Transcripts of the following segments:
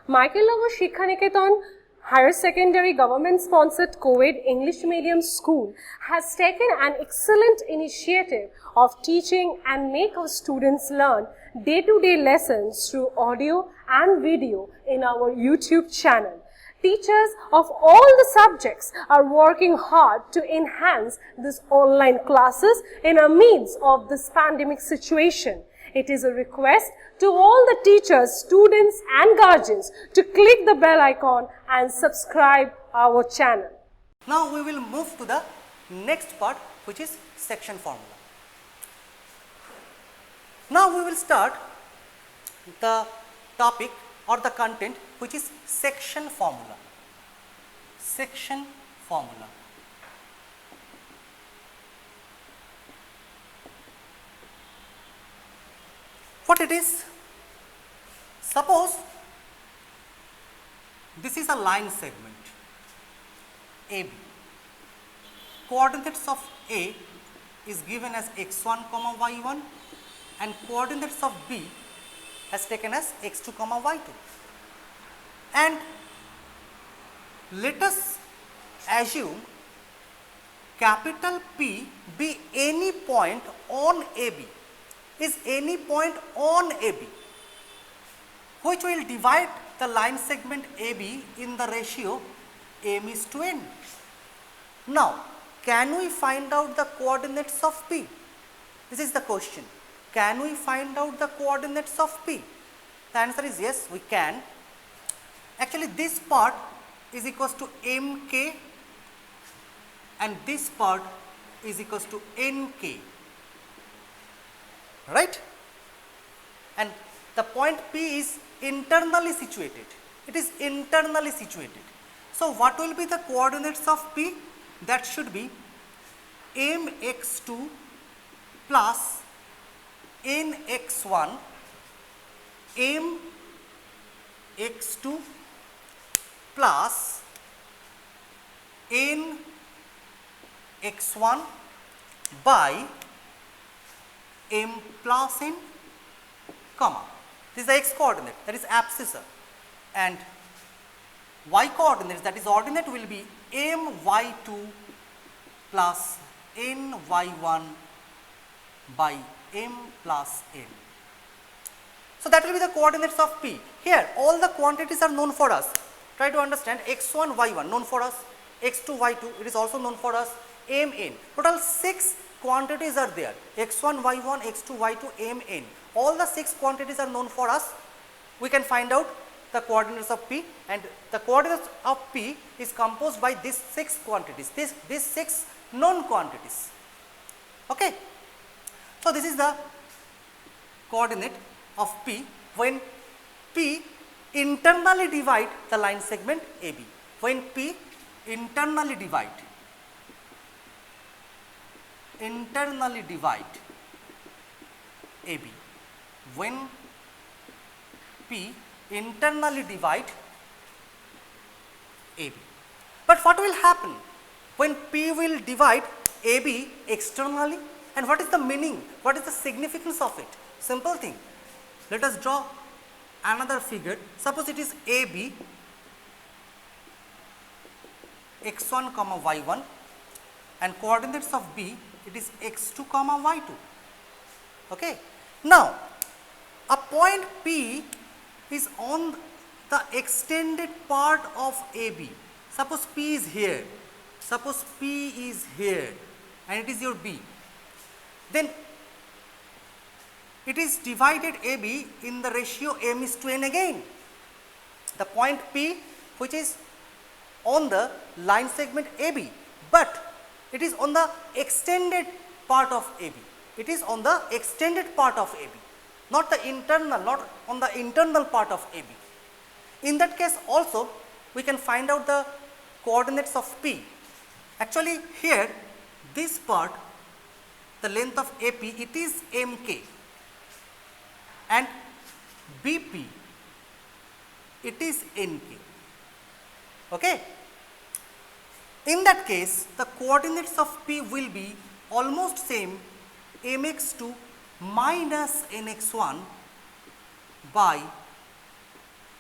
Michael Shikhaniketan Higher Secondary Government Sponsored Co-ed English Medium School has taken an excellent initiative of teaching and make our students learn day-to-day lessons through audio and video in our YouTube channel. Teachers of all the subjects are working hard to enhance these online classes in the midst of this pandemic situation. It is a request to all the teachers, students and guardians to click the bell icon and subscribe our channel. Now we will move to the next part, which is section formula. Now we will start the topic or the content, which is section formula. Section formula. What it is? Suppose this is a line segment AB. Coordinates of A is given as x1, y1 and coordinates of B has taken as x2, y2. And let us assume capital P be any point on AB, is any point on AB, which will divide the line segment AB in the ratio m is to n. Now, can we find out the coordinates of P? This is the question. Can we find out the coordinates of P? The answer is yes, we can. Actually, this part is equals to mk and this part is equals to nk, right? And the point P is internally situated. It is internally situated. So, what will be the coordinates of P? That should be mx2 plus nx1 mx2 plus nx1 by m plus n, comma. This is the x coordinate, that is abscissa, and y coordinates, that is ordinate, will be my2 plus ny1 by m plus n. So, that will be the coordinates of P. Here all the quantities are known for us. Try to understand. x1, y1 known for us, x2, y2 it is also known for us, mn. Total 6 quantities are there, x1, y1, x2, y2, mn. All the 6 quantities are known for us. We can find out the coordinates of P, and the coordinates of P is composed by these 6 quantities, these 6 known quantities. Okay. So, this is the coordinate of P when P internally divide the line segment AB. When P internally divide AB, when P internally divide AB. But what will happen when P will divide AB externally, and what is the meaning, what is the significance of it? Simple thing. Let us draw another figure. Suppose it is AB x1, y1 and coordinates of B it is x2, y2. Okay. Now, a point P is on the extended part of AB. Suppose P is here, suppose P is here and it is your B. Then it is divided AB in the ratio m is to n again. The point P which is on the line segment AB, but it is on the extended part of AB. It is on the extended part of AB, not the internal, not on the internal part of AB. In that case also we can find out the coordinates of P. Actually here this part, the length of AP, it is mk, and BP it is nk. Okay. In that case the coordinates of P will be almost same, mx2 minus nx1 by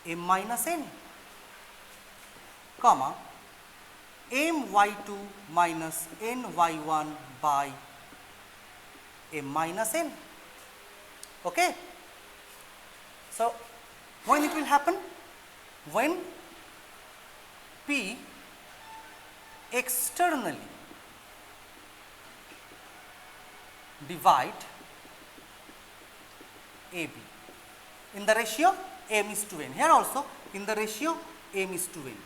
m minus n, comma my2 minus ny1 by m minus n. Okay. So, when it will happen? When P externally divide AB in the ratio m is to n. Here also in the ratio m is to n.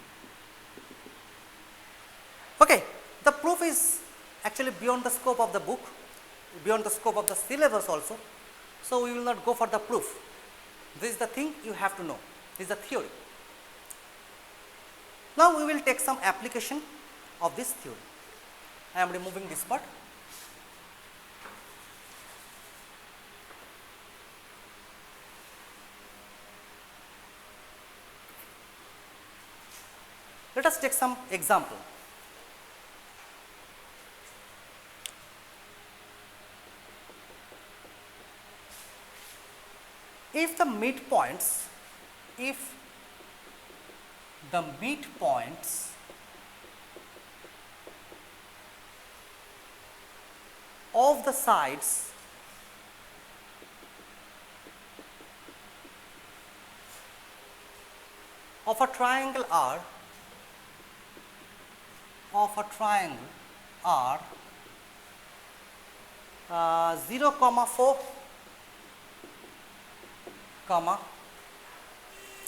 Okay, the proof is actually beyond the scope of the book, beyond the scope of the syllabus also. So, we will not go for the proof. This is the thing you have to know. This is the theory. Now, we will take some application of this theory. I am removing this part. Let us take some example. If the midpoints of the sides of a triangle are 0, 4,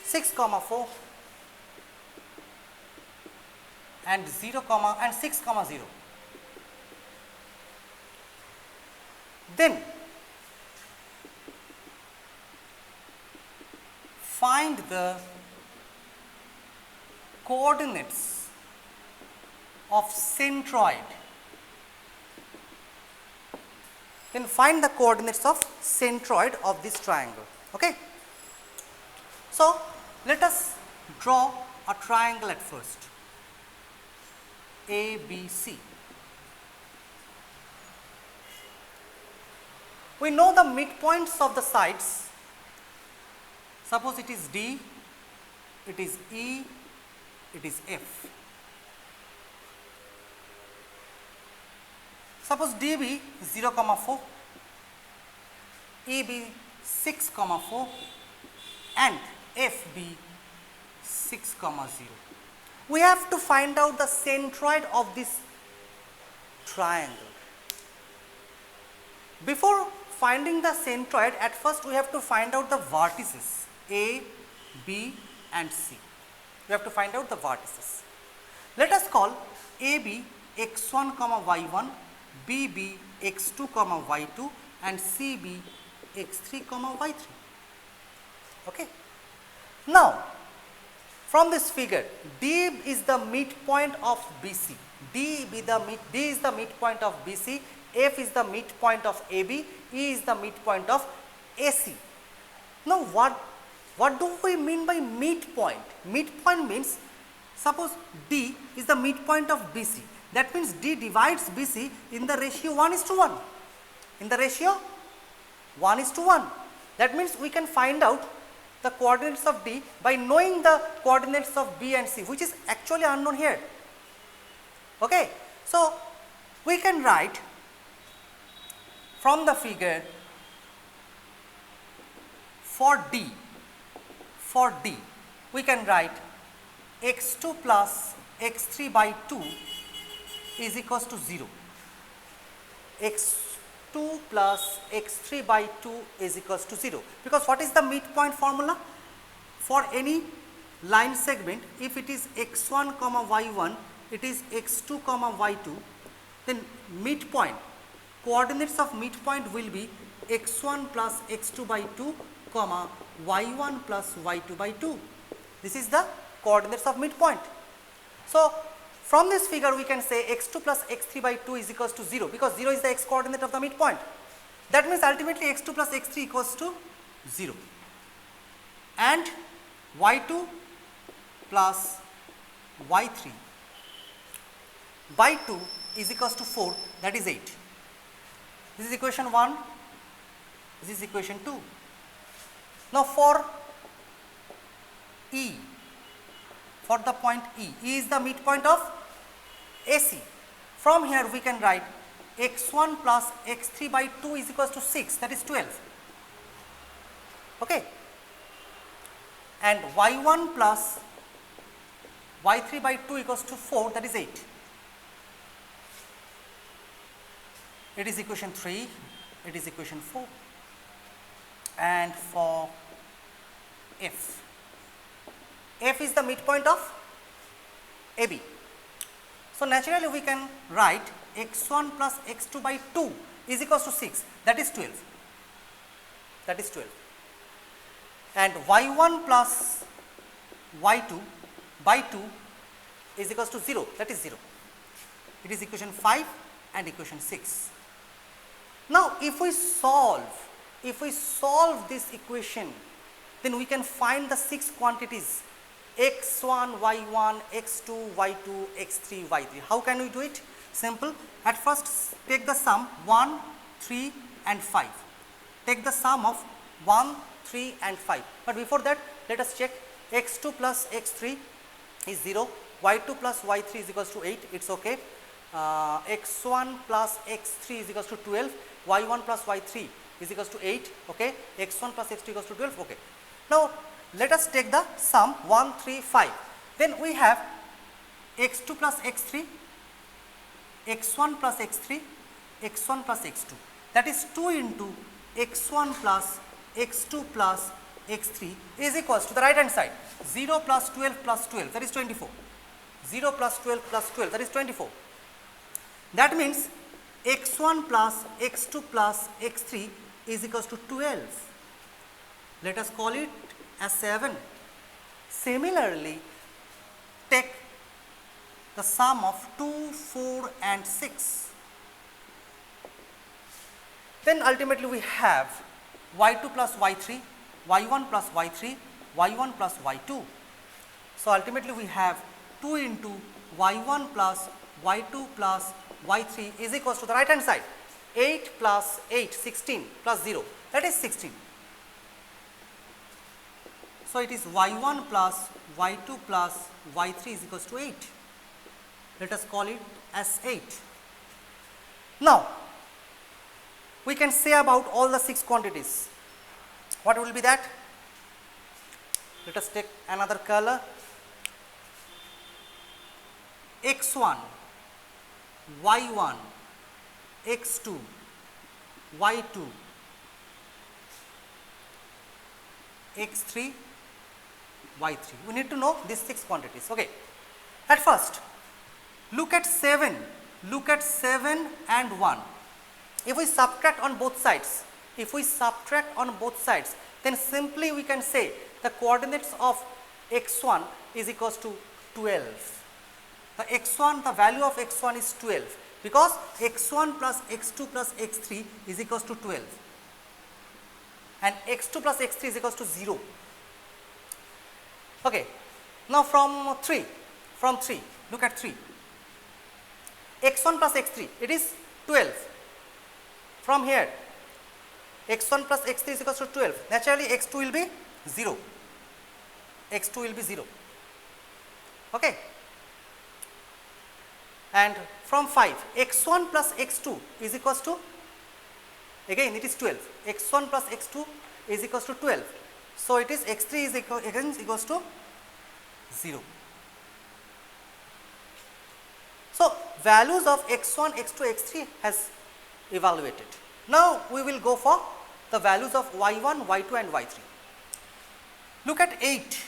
6, 4 and 0, and 6, 0. Then find the coordinates of centroid. Then find the coordinates of centroid of this triangle. Okay. So, let us draw a triangle at first, ABC. We know the midpoints of the sides. Suppose it is D, it is E, it is F. Suppose DB 0, 4, EB 6, 4 and FB 6, 0. We have to find out the centroid of this triangle. Before finding the centroid, at first we have to find out the vertices A, B and C. We have to find out the vertices. Let us call AB x1, y1, BB x2, y2 and CB x3, y3. Okay. Now, from this figure, D is the midpoint of BC. D is the midpoint of BC. F is the midpoint of AB. E is the midpoint of AC. Now, what do we mean by midpoint? Midpoint means, suppose D is the midpoint of BC. That means D divides BC in the ratio 1:1. In the ratio 1:1. That means we can find out the coordinates of D by knowing the coordinates of B and C, which is actually unknown here. Okay. So, we can write from the figure for D, we can write x2 plus x3 by 2 is equals to 0. x2 plus x3 by 2 is equals to 0, because what is the midpoint formula? For any line segment, if it is x1, y1, it is x2, y2, then midpoint, coordinates of midpoint will be x1 plus x2 by 2, y1 plus y2 by 2. This is the coordinates of midpoint. So, from this figure we can say x2 plus x3 by 2 is equals to 0, because 0 is the x coordinate of the midpoint. That means ultimately x2 plus x3 equals to 0, and y2 plus y3 by 2 is equals to 4, that is 8. This is equation 1, this is equation 2. Now, for E, for the point E. E is the midpoint of AC. From here we can write x1 plus x3 by 2 is equals to 6, that is 12. Okay. And y1 plus y3 by 2 equals to 4, that is 8. It is equation 3, it is equation 4. And for F, F is the midpoint of AB. So naturally we can write x1 plus x2 by 2 is equals to 6, that is 12. That is 12. And y1 plus y2 by 2 is equals to 0, that is 0. It is equation 5 and equation 6. Now if we solve this equation, then we can find the 6 quantities x1, y1, x2, y2, x3, y3. How can we do it? Simple. At first take the sum 1, 3 and 5. Take the sum of 1, 3 and 5. But before that, let us check. X2 plus x3 is 0, y2 plus y3 is equals to 8, it's okay. X1 plus x3 is equals to 12, y1 plus y3 is equals to 8, okay. X1 plus x2 equals to 12, okay. Now let us take the sum 1, 3, 5. Then we have x2 plus x3, x1 plus x3, x1 plus x2. That is 2 into x1 plus x2 plus x3 is equals to the right hand side 0 plus 12 plus 12, that is 24. 0 plus 12 plus 12, that is 24. That means x1 plus x2 plus x3 is equals to 12. Let us call it as 7. Similarly, take the sum of 2, 4 and 6. Then ultimately we have y2 plus y3, y1 plus y3, y1 plus y2. So ultimately we have 2 into y1 plus y2 plus y3 is equals to the right hand side 8 plus 8, 16 plus 0, that is 16. So it is y1 plus y2 plus y3 is equals to 8. Let us call it as 8. Now we can say about all the 6 quantities. What will be that? Let us take another color. x1, y1, x2, y2, x3, y3. We need to know these 6 quantities. Okay. At first, look at 7 and 1. If we subtract on both sides, then simply we can say the coordinates of x1 is equals to 12. The x1, the value of x1 is 12 because x1 plus x2 plus x3 is equals to 12 and x2 plus x3 is equals to 0. Okay. Now from 3, look at 3. x1 plus x3, it is 12. From here, x1 plus x3 is equals to 12. Naturally, x2 will be 0. x2 will be 0. Okay. And from 5, x1 plus x2 is equals to, again it is 12. x1 plus x2 is equals to 12. So it is x3 is equals to 0. So values of x1, x2, x3 has evaluated. Now we will go for the values of y1, y2 and y3. Look at 8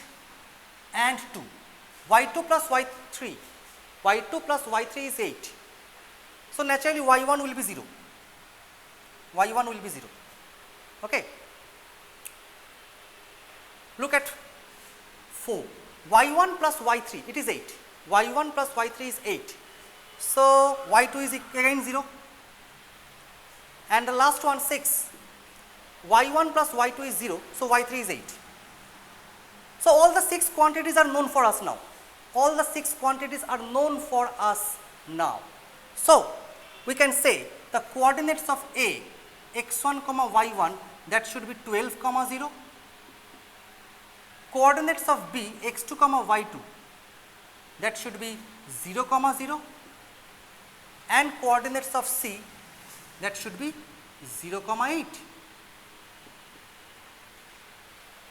and 2. y2 plus y3. y2 plus y3 is 8. So naturally y1 will be 0. y1 will be 0. Okay. Look at 4. y1 plus y3, it is 8. y1 plus y3 is 8. So y2 is again 0. And the last one 6. y1 plus y2 is 0. So y3 is 8. So all the 6 quantities are known for us now. All the 6 quantities are known for us now. So we can say the coordinates of A, x1 comma y1, that should be 12 comma 0. coordinates of B x2 comma y2, that should be 0 comma 0, and coordinates of C, that should be 0 comma 8.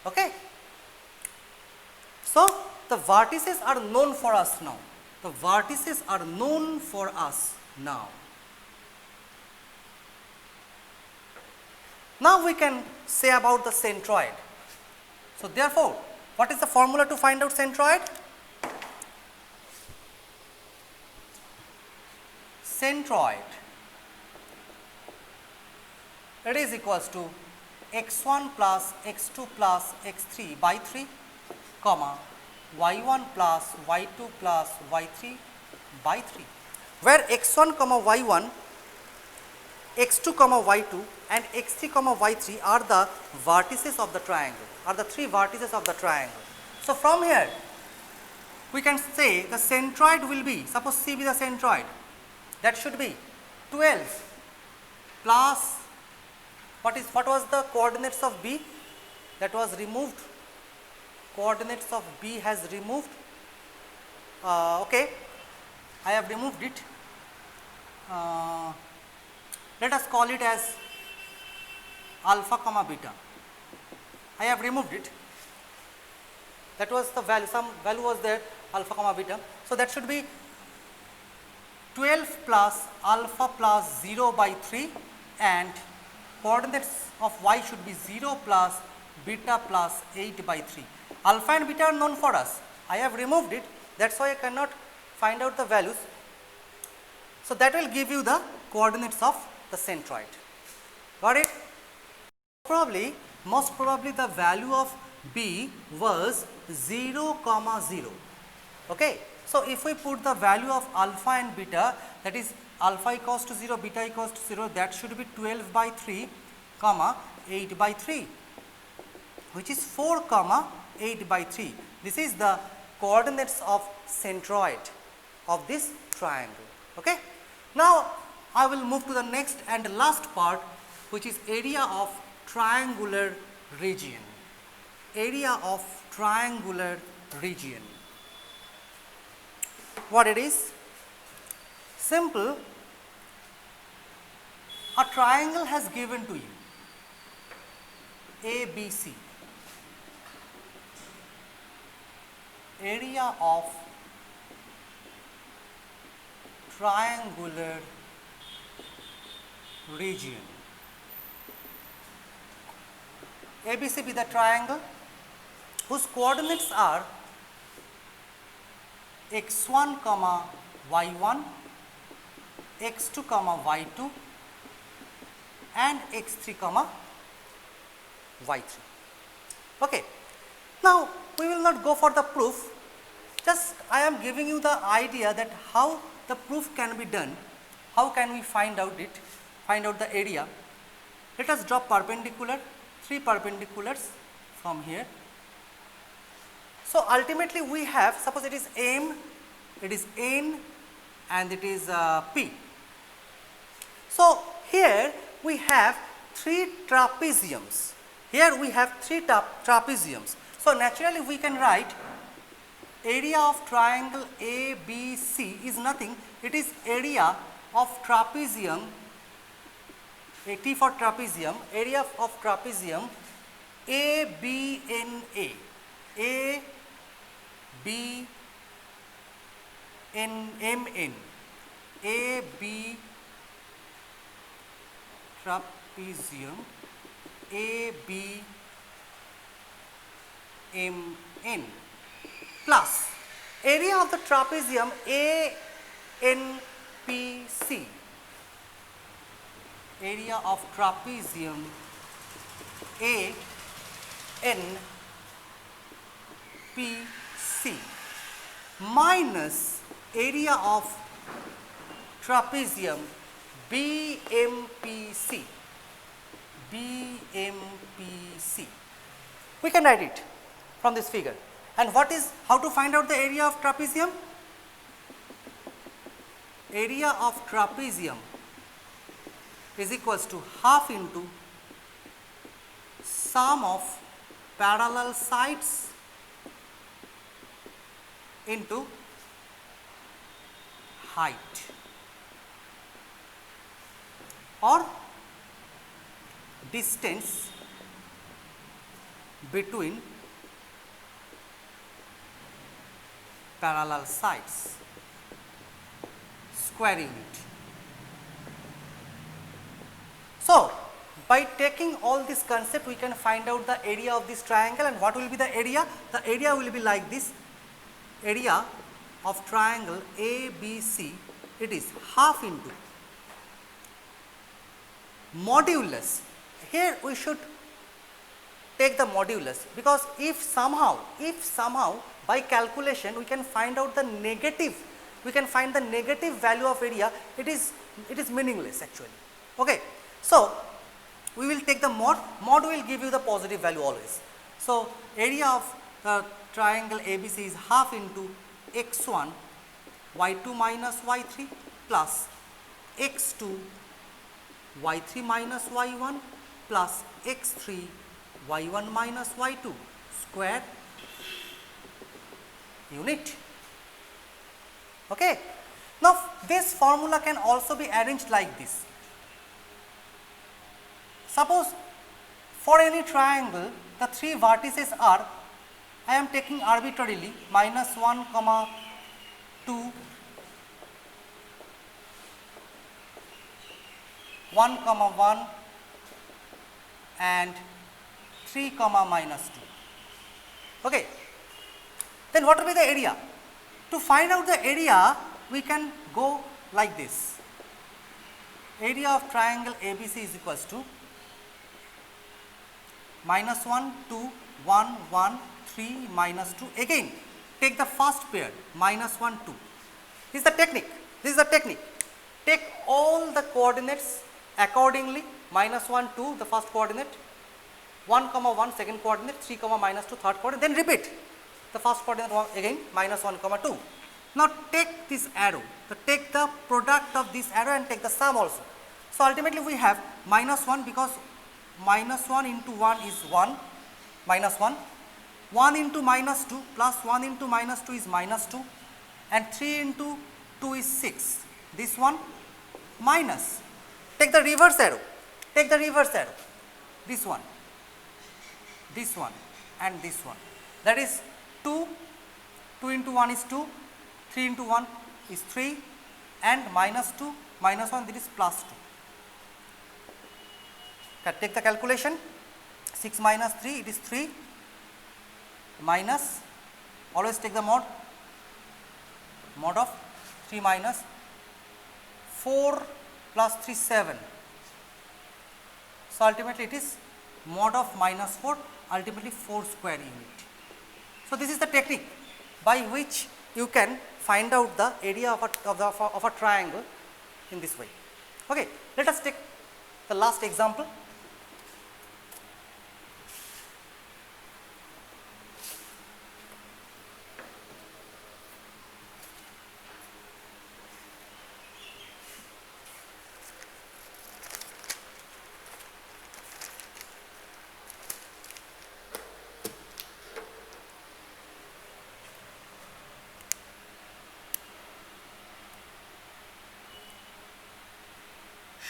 Okay. So, the vertices are known for us now. The vertices are known for us now. Now, we can say about the centroid. So, therefore, what is the formula to find out centroid? Centroid, it is equals to x1 plus x2 plus x3 by 3, comma y1 plus y2 plus y3 by 3, where x1 comma y1, x2 comma y2 and x3 comma y3 are the vertices of the triangle, are the three vertices of the triangle. So, from here we can say the centroid will be, suppose C be the centroid, that should be 12 plus what was the coordinates of B, that was removed, coordinates of B has removed, okay, I have removed it, let us call it as alpha comma beta, I have removed it, that was the value, some value was there, alpha comma beta. So, that should be 12 plus alpha plus 0 by 3, and coordinates of y should be 0 plus beta plus 8 by 3. Alpha and beta are known for us. I have removed it, that is why I cannot find out the values. So, that will give you the coordinates of the centroid. Got it? Most probably the value of B was 0 comma 0. Okay. So, if we put the value of alpha and beta, that is alpha equals to 0, beta equals to 0, that should be 12 by 3 comma 8 by 3, which is 4 comma 8 by 3. This is the coordinates of centroid of this triangle. Okay. Now, I will move to the next and last part, which is area of triangular region. Area of triangular region. What it is? Simple. A triangle has given to you ABC. Area of triangular region. ABC be the triangle whose coordinates are x1 comma y1, x2 comma y2 and x3 comma y3. Okay. Now, we will not go for the proof, just I am giving you the idea that how the proof can be done, how can we find out the area. Let us draw perpendicular, 3 perpendiculars from here. So, ultimately we have, suppose it is M, it is N and it is P. So, here we have 3 trapeziums. Here we have 3 trapeziums. So, naturally we can write area of triangle ABC is nothing, it is area of trapezium, T for trapezium, area of trapezium ABNA, ABNMN, AB trapezium ABMN plus area of the trapezium ANPC, area of trapezium ANPC minus area of trapezium BMPC. We can write it from this figure. And what is, how to find out the area of trapezium? Area of trapezium is equals to half into sum of parallel sides into height or distance between parallel sides, square unit. So, by taking all this concept, we can find out the area of this triangle. And what will be the area? The area will be like this. Area of triangle ABC, it is half into modulus. Here we should take the modulus, because if somehow by calculation we can find out the negative, we can find the negative value of area, it is meaningless actually. Okay. So, we will take the mod will give you the positive value always. So, area of the triangle ABC is half into x1 y2 minus y3 plus x2 y3 minus y1 plus x3 y1 minus y2 square unit. Okay. Now, this formula can also be arranged like this. Suppose for any triangle the three vertices are, I am taking arbitrarily minus 1, 2, 1, 1 and 3, minus 2. Okay. Then what will be the area? To find out the area, we can go like this. Area of triangle ABC is equals to minus 1, 2, 1, 1, 3, minus 2. Again, take the first pair, minus 1, 2. This is the technique. This is the technique. Take all the coordinates accordingly, minus 1, 2, the first coordinate, 1, 1, second coordinate, 3, minus 2, third coordinate, then repeat the first coordinate again, minus 1, 2. Now, take this arrow, so take the product of this arrow and take the sum also. So, ultimately we have minus 1, because minus 1 into 1 is 1, minus 1, 1 into minus 2 plus 1 into minus 2 is minus 2 and 3 into 2 is 6. This one minus, take the reverse arrow, take the reverse arrow, this one and this one, that is 2, 2 into 1 is 2, 3 into 1 is 3 and minus 2, minus 1, this is plus 2. Take the calculation, 6 minus 3, it is 3 minus, always take the mod of 3 minus 4 plus 3, 7. So, ultimately it is mod of minus 4, ultimately 4 square unit. So, this is the technique by which you can find out the area of a triangle in this way. Okay. Let us take the last example.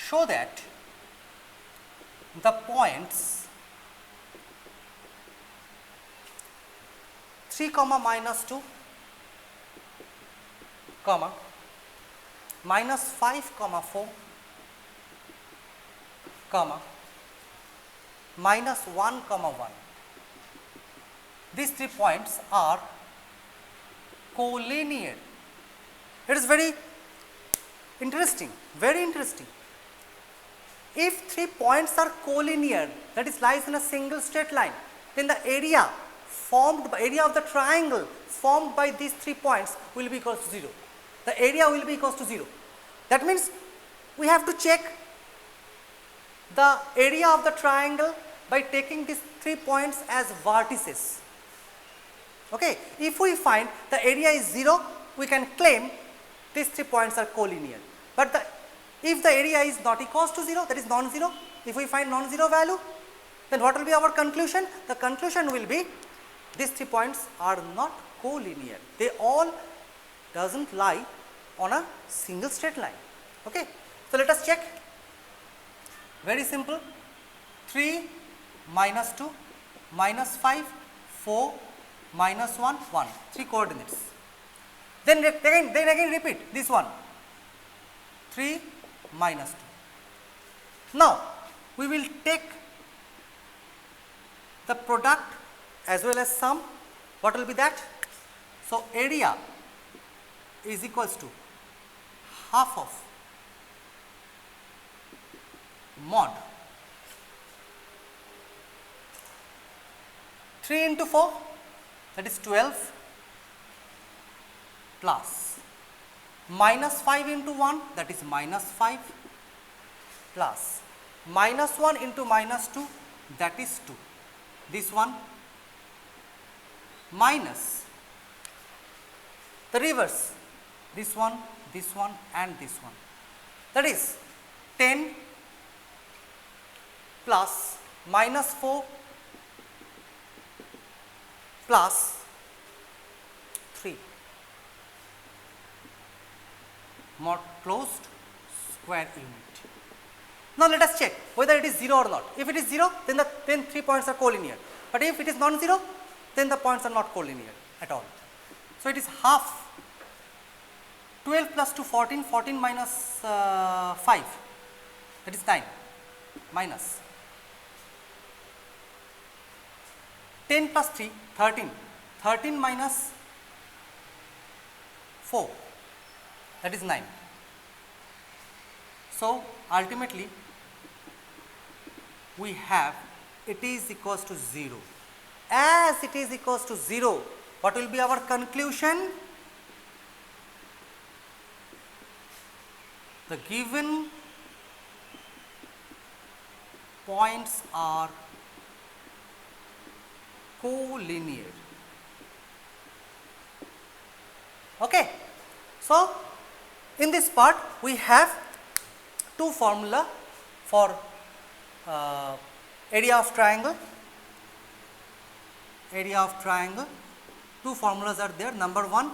Show that the points 3, minus 2, minus 5, 4, minus 1, 1. These 3 points are collinear. It is very interesting, very interesting. If 3 points are collinear, that is lies in a single straight line, then the area formed by area of the triangle formed by these 3 points will be equal to 0. The area will be equal to 0. That means we have to check the area of the triangle by taking these 3 points as vertices. Okay. If we find the area is 0, we can claim these 3 points are collinear. But if the area is not equals to 0, that is non-zero, if we find non-zero value, then what will be our conclusion? The conclusion will be these 3 points are not collinear. They all doesn't lie on a single straight line. Okay. So let us check. Very simple. 3 minus 2 minus 5 4 minus 1 1. 3 coordinates. Then again repeat this one. 3 minus 2. Now we will take the product as well as sum. What will be that? So area is equals to half of mod 3 into 4, that is 12, plus minus 5 into 1, that is minus 5, plus minus 1 into minus 2, that is 2. This one minus the reverse, this one and this one, that is 10 plus minus 4 plus 3 mod closed square unit. Now let us check whether it is 0 or not. If it is 0, then 3 points are collinear, but if it is non-zero, then the points are not collinear at all. So it is half. 12 plus 2 14, 14 minus 5, that is 9, minus 10 plus 3 13, 13 minus 4, that is 9. So ultimately we have it is equals to 0. As it is equals to 0, what will be our conclusion? The given points are collinear. Okay. So in this part we have two formula for area of triangle. Area of triangle, two formulas are there. Number 1,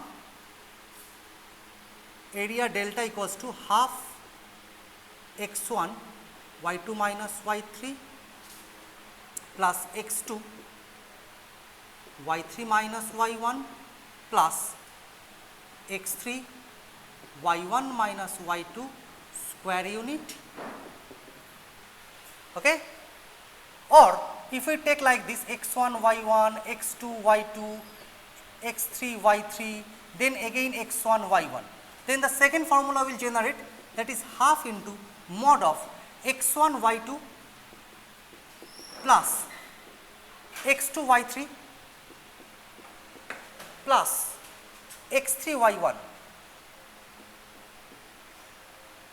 area delta equals to half x1 y2 minus y3 plus x2 y3 minus y1 plus x3 y1 minus y2 square unit. Okay. Or if we take like this x1 y1, x2 y2, x3 y3, then again x1 y1, then the second formula will generate, that is half into mod of x1 y2 plus x2 y3 plus x3 y1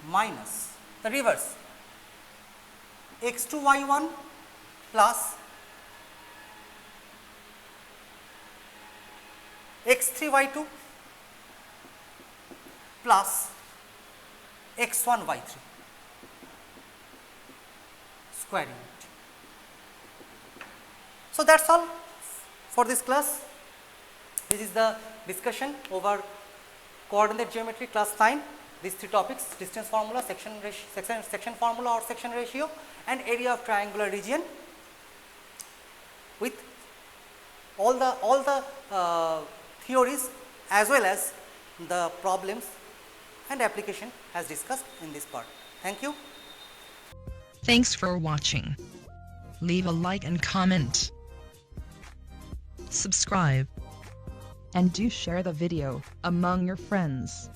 minus the reverse, x2 y1 plus x3 y2 plus x1 y3 square unit. So that's all for this class. This is the discussion over coordinate geometry, class 9. These 3 topics: distance formula, section formula or section ratio, and area of triangular region, with all the theories as well as the problems and application as discussed in this part. Thank you. Thanks for watching. Leave a like and comment. Subscribe. And do share the video among your friends.